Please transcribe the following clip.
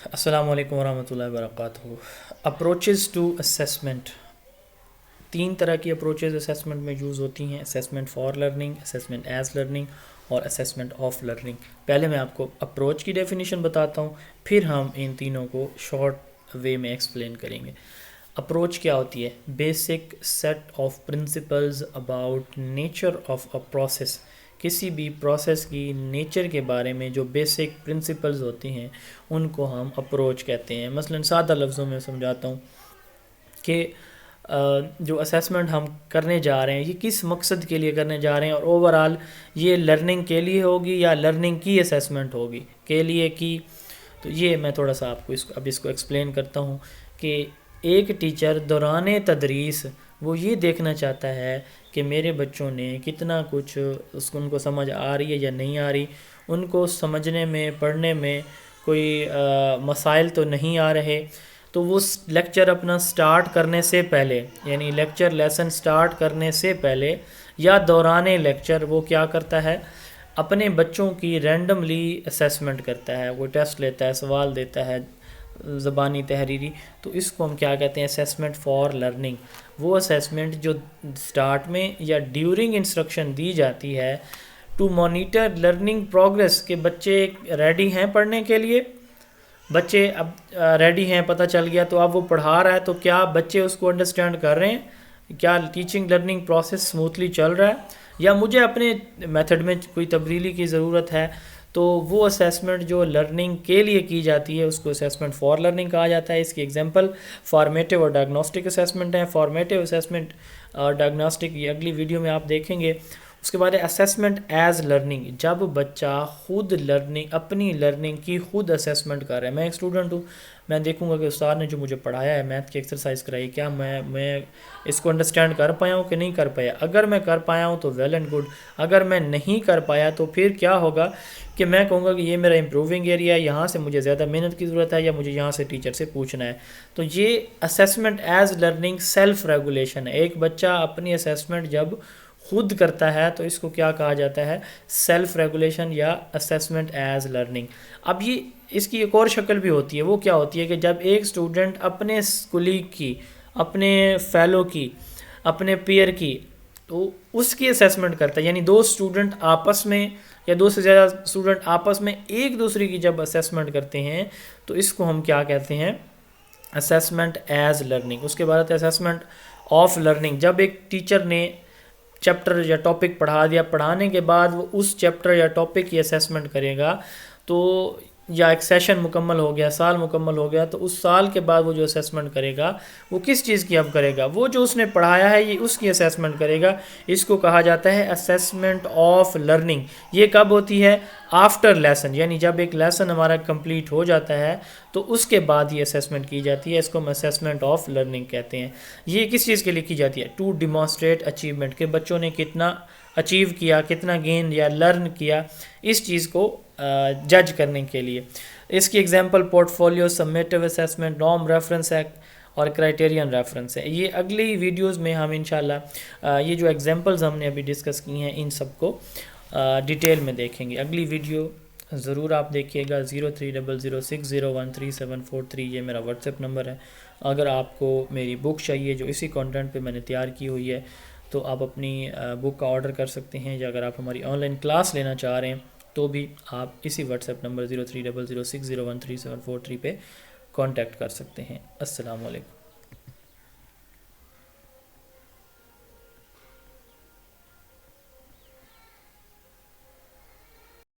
السلام علیکم ورحمۃ اللہ وبرکاتہ۔ اپروچز ٹو اسیسمنٹ، تین طرح کی اپروچز اسیسمنٹ میں یوز ہوتی ہیں: assessment for learning, assessment as learning اور اسیسمنٹ آف لرننگ۔ پہلے میں آپ کو اپروچ کی ڈیفینیشن بتاتا ہوں، پھر ہم ان تینوں کو شارٹ وے میں ایکسپلین کریں گے۔ اپروچ کیا ہوتی ہے؟ Basic set of principles about nature of a process, کسی بھی پروسیس کی نیچر کے بارے میں جو بیسک پرنسپلز ہوتے ہیں ان کو ہم اپروچ کہتے ہیں۔ مثلا سادہ لفظوں میں سمجھاتا ہوں کہ جو اسیسمنٹ ہم کرنے جا رہے ہیں یہ کس مقصد کے لیے کرنے جا رہے ہیں، اور اوورآل یہ لرننگ کے لیے ہوگی یا لرننگ کی اسیسمنٹ ہوگی، کے لیے کی۔ تو یہ میں تھوڑا سا آپ کو اس کو ایکسپلین کرتا ہوں کہ ایک ٹیچر دوران تدریس وہ یہ دیکھنا چاہتا ہے کہ میرے بچوں نے کتنا کچھ ان کو سمجھ آ رہی ہے یا نہیں آ رہی، ان کو سمجھنے میں پڑھنے میں کوئی مسائل تو نہیں آ رہے۔ تو وہ لیکچر اپنا سٹارٹ کرنے سے پہلے، یعنی لیکچر لیسن سٹارٹ کرنے سے پہلے یا دوران لیکچر وہ کیا کرتا ہے، اپنے بچوں کی رینڈملی اسیسمنٹ کرتا ہے، وہ ٹیسٹ لیتا ہے، سوال دیتا ہے زبانی تحریری۔ تو اس کو ہم کیا کہتے ہیں؟ Assessment for learning. وہ اسیسمنٹ جو سٹارٹ میں یا ڈیورنگ انسٹرکشن دی جاتی ہے ٹو مانیٹر لرننگ پروگریس، کہ بچے ریڈی ہیں پڑھنے کے لیے، بچے اب ریڈی ہیں، پتہ چل گیا تو اب وہ پڑھا رہا ہے، تو کیا بچے اس کو انڈرسٹینڈ کر رہے ہیں، کیا ٹیچنگ لرننگ پروسیس سموتھلی چل رہا ہے، یا مجھے اپنے میتھڈ میں کوئی تبدیلی کی ضرورت ہے۔ تو وہ اسیسمنٹ جو لرننگ کے لیے کی جاتی ہے اس کو اسیسمنٹ فار لرننگ کہا جاتا ہے۔ اس کی ایگزامپل فارمیٹیو اور ڈائگنوسٹک اسیسمنٹ ہیں۔ فارمیٹیو اسیسمنٹ اور ڈائگنوسٹک یہ اگلی ویڈیو میں آپ دیکھیں گے۔ اس کے بعد اسیسمنٹ ایز لرننگ، جب بچہ خود لرننگ، اپنی لرننگ کی خود اسیسمنٹ کر رہا ہے۔ میں ایک اسٹوڈنٹ ہوں، میں دیکھوں گا کہ استاد نے جو مجھے پڑھایا ہے، میتھ کی ایکسرسائز کرائی، کیا میں اس کو انڈرسٹینڈ کر پایا ہوں کہ نہیں کر پایا۔ اگر میں کر پایا ہوں تو ویل اینڈ گڈ، اگر میں نہیں کر پایا تو پھر کیا ہوگا کہ میں کہوں گا کہ یہ میرا امپروونگ ایریا ہے، یہاں سے مجھے زیادہ محنت کی ضرورت ہے، یا مجھے یہاں سے ٹیچر سے پوچھنا ہے۔ تو یہ assessment as learning self regulation ہے۔ ایک بچہ اپنی اسیسمنٹ جب خود کرتا ہے تو اس کو کیا کہا جاتا ہے؟ سیلف ریگولیشن یا اسیسمنٹ ایز لرننگ۔ اب یہ اس کی ایک اور شکل بھی ہوتی ہے، وہ کیا ہوتی ہے کہ جب ایک اسٹوڈنٹ اپنے کولیگ کی، اپنے فیلو کی، اپنے پیئر کی، تو اس کی اسیسمنٹ کرتا ہے، یعنی دو اسٹوڈنٹ آپس میں یا دو سے زیادہ اسٹوڈنٹ آپس میں ایک دوسرے کی جب اسیسمنٹ کرتے ہیں تو اس کو ہم کیا کہتے ہیں؟ Assessment as learning. اس کے بعد اسیسمنٹ آف لرننگ، جب ایک ٹیچر نے چیپٹر یا ٹاپک پڑھا دیا، پڑھانے کے بعد وہ اس چیپٹر یا ٹاپک کی اسیسمنٹ کرے گا، تو یا ایک سیشن مکمل ہو گیا، سال مکمل ہو گیا، تو اس سال کے بعد وہ جو اسیسمنٹ کرے گا وہ کس چیز کی اب کرے گا؟ وہ جو اس نے پڑھایا ہے یہ اس کی اسیسمنٹ کرے گا۔ اس کو کہا جاتا ہے اسیسمنٹ آف لرننگ۔ یہ کب ہوتی ہے؟ آفٹر لیسن، یعنی جب ایک لیسن ہمارا کمپلیٹ ہو جاتا ہے تو اس کے بعد یہ اسیسمنٹ کی جاتی ہے۔ اس کو ہم اسیسمنٹ آف لرننگ کہتے ہیں۔ یہ کس چیز کے لیے کی جاتی ہے؟ ٹو ڈیمانسٹریٹ اچیومنٹ، کہ بچوں نے کتنا اچیو کیا، کتنا گین یا لرن کیا، اس چیز کو جج کرنے کے لیے۔ اس کی example portfolio, summative assessment, norm reference ہے اور کرائٹیرین ریفرنس ہے۔ یہ اگلی ویڈیوز میں ہم انشاءاللہ یہ جو ایگزامپلز ہم نے ابھی ڈسکس کی ہیں ان سب کو ڈیٹیل میں دیکھیں گے۔ اگلی ویڈیو ضرور آپ دیکھیے گا۔ 0300601373 یہ میرا واٹس ایپ نمبر ہے۔ اگر آپ کو میری بک چاہیے جو اسی کانٹینٹ پہ میں نے تیار کی ہوئی ہے تو آپ اپنی بک کا آرڈر کر سکتے ہیں، یا اگر آپ ہماری آن لائن کلاس لینا چاہ رہے ہیں تو بھی آپ اسی واٹس ایپ نمبر 0300601373 پہ کانٹیکٹ کر سکتے ہیں۔ السلام علیکم۔